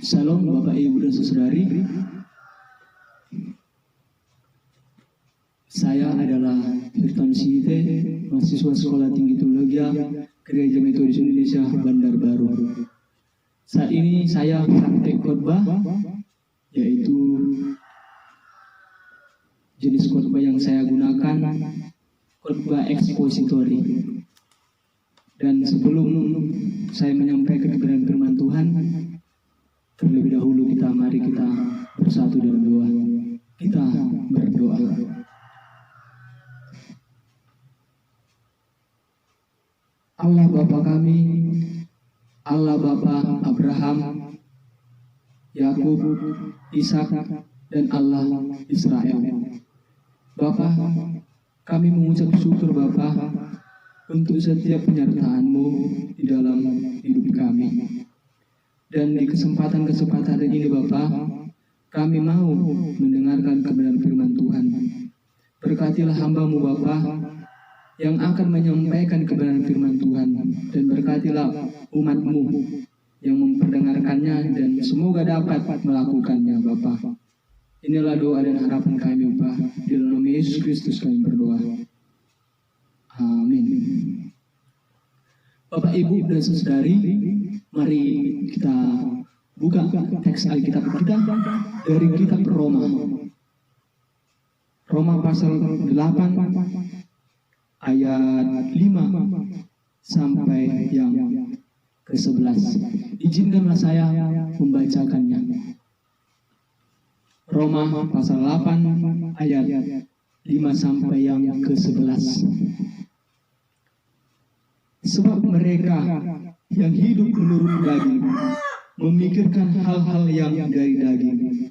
Shalom Bapak Ibu dan Saudari. Saya adalah Firtan Sihite, mahasiswa Sekolah Tinggi Teologi Gereja Metodis Indonesia Bandar Baru. Saat ini saya praktek khotbah, yaitu jenis khotbah yang saya gunakan khotbah ekspositori. Dan sebelum saya menyampaikan kebenaran firman Tuhan, terlebih dahulu mari kita bersatu dalam doa. Kita berdoa. Allah Bapa kami, Allah Bapa Abraham, Yakub, Ishak, dan Allah Israel. Bapa, kami mengucap syukur Bapa untuk setiap penyertaan-Mu di dalam hidup kami. Dan di kesempatan-kesempatan ini Bapa, kami mau mendengarkan kebenaran firman Tuhan. Berkatilah hamba-Mu Bapa yang akan menyampaikan kebenaran firman Tuhan, dan berkatilah umat-Mu yang memperdengarkannya dan semoga dapat melakukannya Bapa. Inilah doa dan harapan kami Bapa, di dalam nama Yesus Kristus kami berdoa. Amin. Bapak Ibu dan Saudari, mari kita buka teks Alkitab kita dari kitab Roma. Roma pasal 8 ayat 5 sampai yang ke-11. Izinkanlah saya membacakannya. Roma pasal 8 ayat 5 sampai yang ke-11. Sebab mereka yang hidup menurut daging memikirkan hal-hal yang dari daging.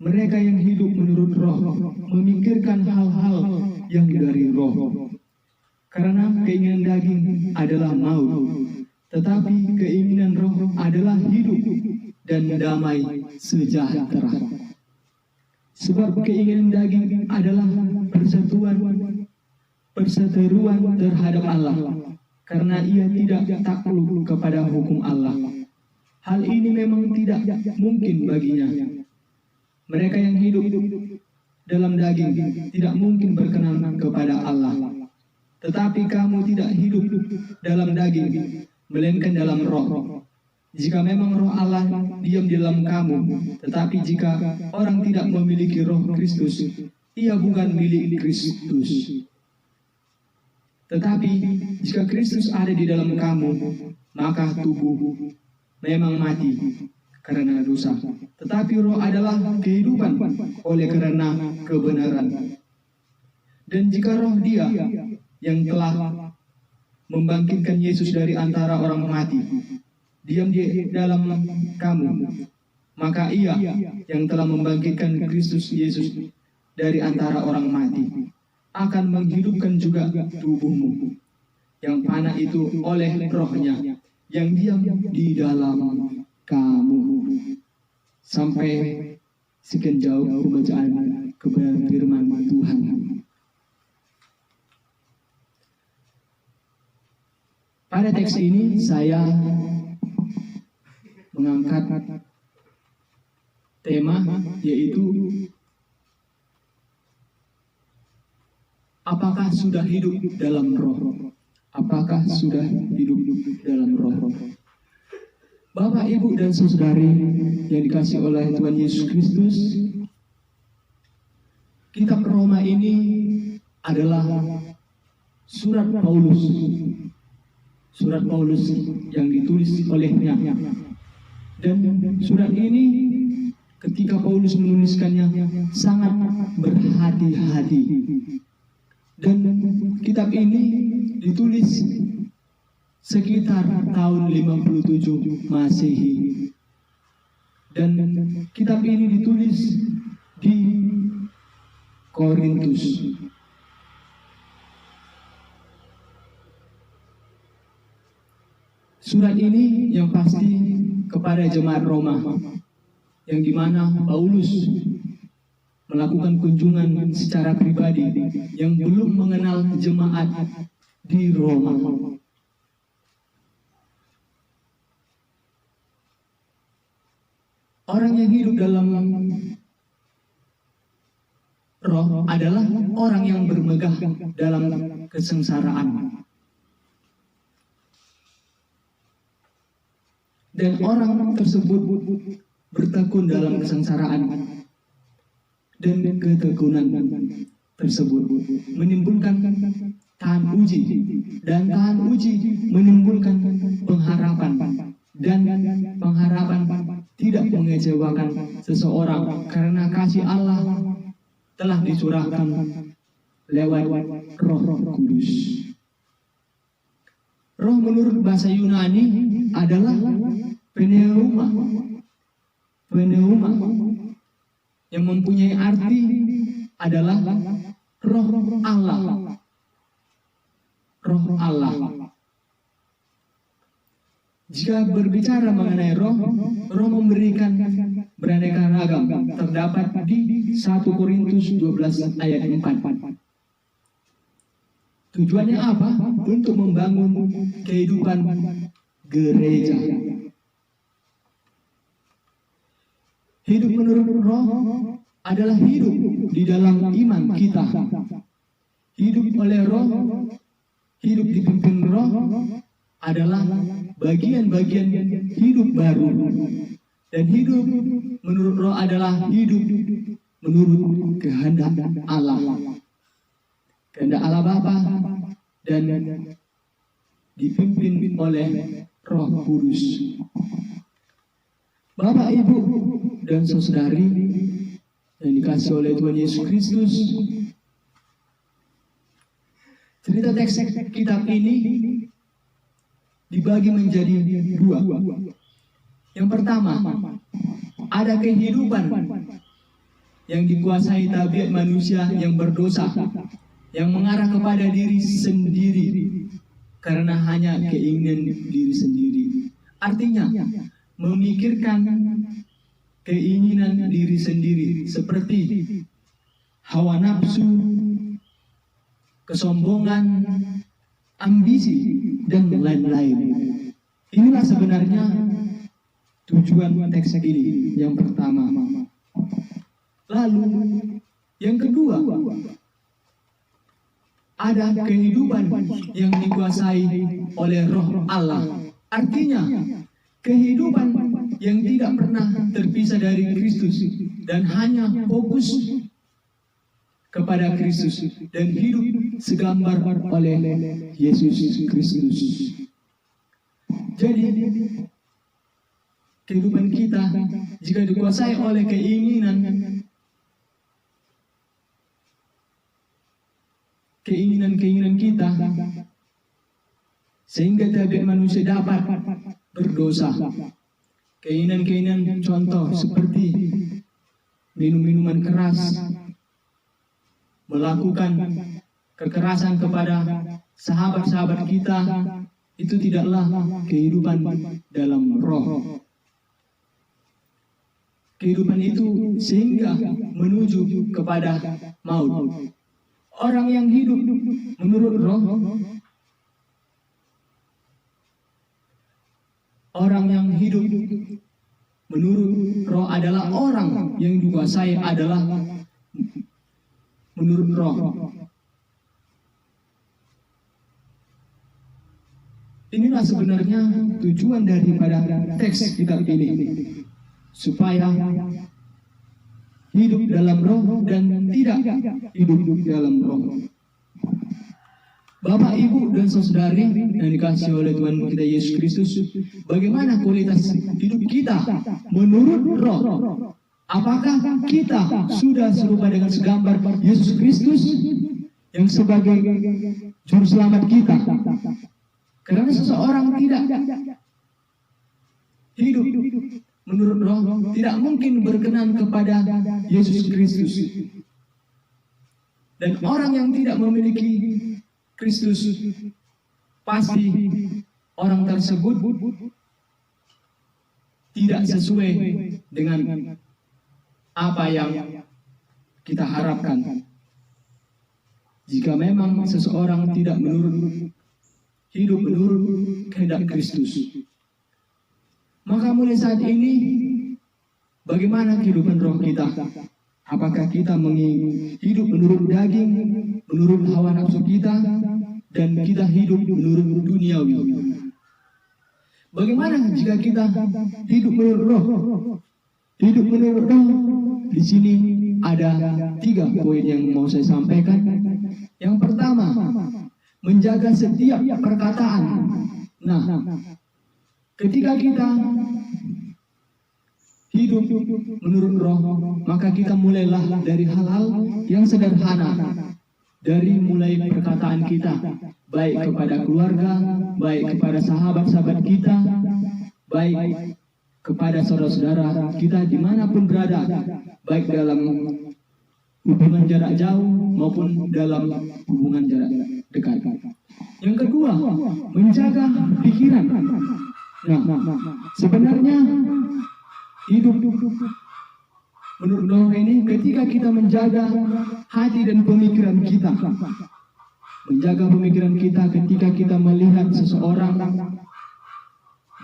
Mereka yang hidup menurut roh memikirkan hal-hal yang dari roh. Karena keinginan daging adalah maut, tetapi keinginan roh adalah hidup dan damai sejahtera. Sebab keinginan daging adalah perseteruan terhadap Allah, karena ia tidak takluk kepada hukum Allah. Hal ini memang tidak mungkin baginya. Mereka yang hidup dalam daging tidak mungkin berkenan kepada Allah. Tetapi kamu tidak hidup dalam daging, melainkan dalam roh. Jika memang roh Allah diam di dalam kamu, tetapi jika orang tidak memiliki roh Kristus, ia bukan milik Kristus. Tetapi jika Kristus ada di dalam kamu, maka tubuh memang mati karena dosa, tetapi roh adalah kehidupan oleh karena kebenaran. Dan jika roh Dia yang telah membangkitkan Yesus dari antara orang mati diam di dalam kamu, maka Ia yang telah membangkitkan Kristus Yesus dari antara orang mati akan menghidupkan juga tubuhmu yang fana itu oleh rohnya yang diam di dalam kamu. Sampai sekian jauh pembacaan kebenaran firman Tuhan. Pada teks ini saya mengangkat tema, yaitu apakah sudah hidup dalam roh? Apakah sudah hidup dalam roh? Bapak, Ibu, dan Saudari yang dikasihi oleh Tuhan Yesus Kristus, kitab Roma ini adalah surat Paulus. Surat Paulus yang ditulis olehnya. Dan surat ini ketika Paulus menuliskannya sangat berhati-hati. Dan kitab ini ditulis sekitar tahun 57 Masehi. Dan kitab ini ditulis di Korintus. Surat ini yang pasti kepada jemaat Roma, yang dimana Paulus melakukan kunjungan secara pribadi yang belum mengenal jemaat di Roma. Orang yang hidup dalam roh adalah orang yang bermegah dalam kesengsaraan. Dan orang tersebut bertekun dalam kesengsaraan. Dan ketekunan tersebut menimbulkan tahan uji. Dan tahan uji menimbulkan pengharapan. Dan pengharapan tidak mengecewakan seseorang karena kasih Allah telah dicurahkan lewat Roh Kudus. Roh menurut bahasa Yunani adalah pneuma. Pneuma yang mempunyai arti adalah Roh Allah. Roh Allah. Jika berbicara mengenai roh, roh memberikan beraneka ragam. Terdapat di 1 Korintus 12 ayat 4. Tujuannya apa? Untuk membangun kehidupan gereja. Hidup menurut roh adalah hidup di dalam iman kita. Hidup oleh roh, hidup dipimpin roh adalah bagian-bagian hidup baru. Dan hidup menurut roh adalah hidup menurut kehendak Allah. Kehendak Allah Bapa dan dipimpin oleh Roh Kudus. Bapak, Ibu, dan saudari yang dikasihi oleh Tuhan Yesus Kristus, cerita teks kitab ini dibagi menjadi dua. Yang pertama, ada kehidupan yang dikuasai tabiat manusia yang berdosa, yang mengarah kepada diri sendiri karena hanya keinginan diri sendiri. Artinya, memikirkan keinginan diri sendiri seperti hawa nafsu, kesombongan, ambisi, dan lain-lain. Inilah sebenarnya tujuan teks ini yang pertama. Lalu yang kedua, ada kehidupan yang dikuasai oleh Roh Allah. Artinya kehidupan yang tidak pernah terpisah dari Kristus dan hanya fokus kepada Kristus dan hidup segambar oleh Yesus Kristus. Jadi kehidupan kita jika dikuasai oleh keinginan kita, sehingga tabiat manusia dapat berdosa. Keinginan contoh seperti minum-minuman keras, melakukan kekerasan kepada sahabat-sahabat kita, itu tidaklah kehidupan dalam roh. Kehidupan itu sehingga menuju kepada maut. Orang yang hidup menurut roh, orang yang hidup menurut roh adalah orang yang dikuasai adalah menurut roh. Inilah sebenarnya tujuan daripada teks kitab ini, supaya hidup dalam roh dan tidak hidup dalam roh. Bapak, Ibu, dan saudari yang dikasihi oleh Tuhan kita Yesus Kristus, bagaimana kualitas hidup kita menurut roh? Apakah kita sudah serupa dengan segambar Yesus Kristus yang sebagai juru selamat kita? Karena seseorang tidak hidup menurut roh tidak mungkin berkenan kepada Yesus Kristus. Dan orang yang tidak memiliki Kristus, pasti orang tersebut tidak sesuai dengan apa yang kita harapkan. Jika memang seseorang tidak hidup menurut kehendak Kristus, maka mulai saat ini Bagaimana kehidupan roh kita? Apakah kita hidup menurut daging, menurut hawa nafsu kita, dan kita hidup menurut duniawi? Bagaimana jika kita hidup menurut roh? Hidup menurut roh, di sini ada 3 poin yang mau saya sampaikan. Yang pertama, menjaga setiap perkataan. Nah, ketika kita hidup menurut roh, maka kita mulailah dari hal-hal yang sederhana. Dari mulai perkataan kita, baik kepada keluarga, baik kepada sahabat-sahabat kita, baik kepada saudara-saudara kita dimanapun berada, baik dalam hubungan jarak jauh maupun dalam hubungan jarak dekat. Yang kedua, menjaga pikiran. Nah, sebenarnya hidup menurut roh ini ketika kita menjaga hati dan pemikiran kita. Menjaga pemikiran kita ketika kita melihat seseorang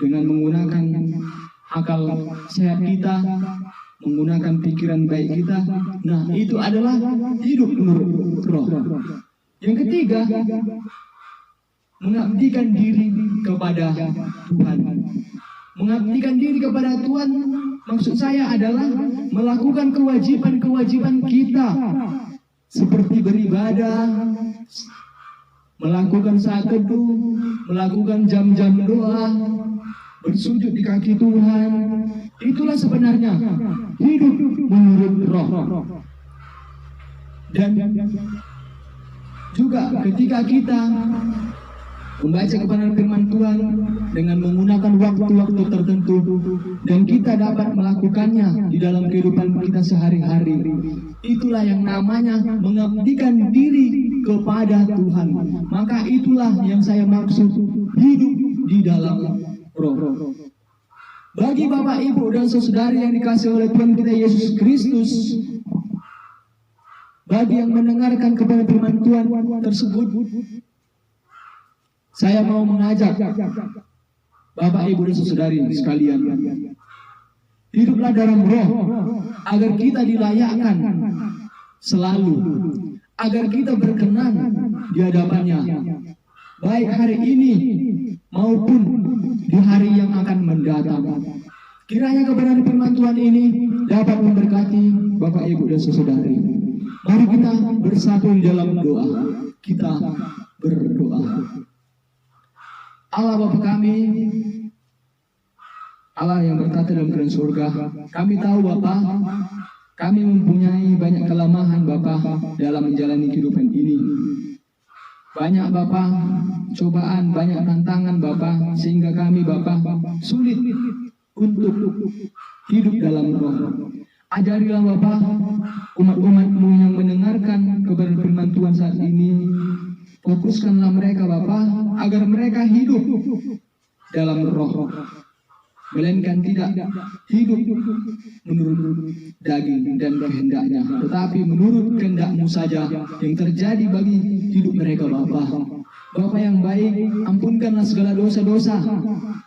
dengan menggunakan akal sehat kita, menggunakan pikiran baik kita. Nah, itu adalah hidup menurut roh. Yang ketiga, mengabdikan diri kepada Tuhan. Mengabdikan diri kepada Tuhan, maksud saya adalah melakukan kewajiban-kewajiban kita, seperti beribadah, melakukan saat teduh, melakukan jam-jam doa, bersujud di kaki Tuhan. Itulah sebenarnya hidup menurut roh. Dan juga ketika kita membaca kebenaran firman Tuhan dengan menggunakan waktu-waktu tertentu, dan kita dapat melakukannya di dalam kehidupan kita sehari-hari, itulah yang namanya mengabdikan diri kepada Tuhan. Maka itulah yang saya maksud hidup di dalam roh. Bagi Bapak, Ibu, dan saudari yang dikasihi oleh Tuhan kita Yesus Kristus, bagi yang mendengarkan kebenaran firman Tuhan tersebut, saya mau mengajak Bapak, Ibu, dan saudari sekalian, hiduplah dalam roh agar kita dilayakkan selalu, agar kita berkenan di hadapannya, baik hari ini maupun di hari yang akan mendatang. Kiranya kebenaran firman Tuhan ini dapat memberkati Bapak, Ibu, dan saudari. Mari kita bersatu di dalam doa. Kita berdoa. Allah Bapa kami, Allah yang bertata dalam kerajaan surga, kami tahu Bapa, kami mempunyai banyak kelemahan Bapa dalam menjalani kehidupan ini. Banyak Bapa cobaan, banyak tantangan Bapa, sehingga kami Bapa sulit untuk hidup dalam roh. Ajarilah Bapa umat-umat-Mu yang mendengarkan kebenaran firman Tuhan saat ini. Fokuskanlah mereka Bapa agar mereka hidup dalam roh, melainkan tidak hidup menurut daging dan kehendaknya, tetapi menurut kehendak-Mu saja yang terjadi bagi hidup mereka Bapa. Bapa yang baik, ampunkanlah segala dosa-dosa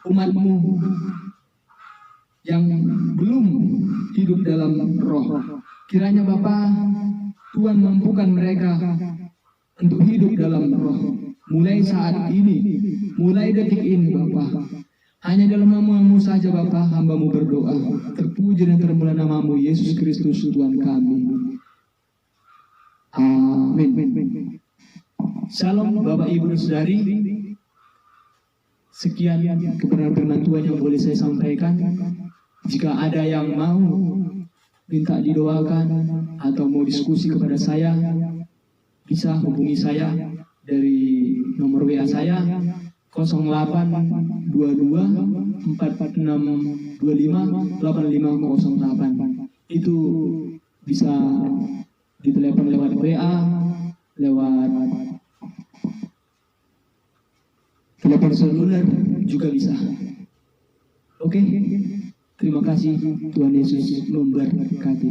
umat-Mu yang belum hidup dalam roh. Kiranya Bapa, Tuhan mampukan mereka untuk hidup dalam roh. Mulai saat ini, mulai detik ini Bapa, hanya dalam nama-Mu saja Bapa, hamba-Mu berdoa. Terpuji dan termulia nama-Mu Yesus Kristus Tuhan kami. Amin. Shalom Bapak, Ibu, dan saudari. Sekian kebenaran firman Tuhan yang boleh saya sampaikan. Jika ada yang mau minta didoakan atau mau diskusi kepada saya, bisa hubungi saya dari nomor WA saya 0822 4625 8508. Itu bisa ditelepon lewat WA, lewat telepon seluler juga bisa. Oke, terima kasih. Tuhan Yesus memberkati.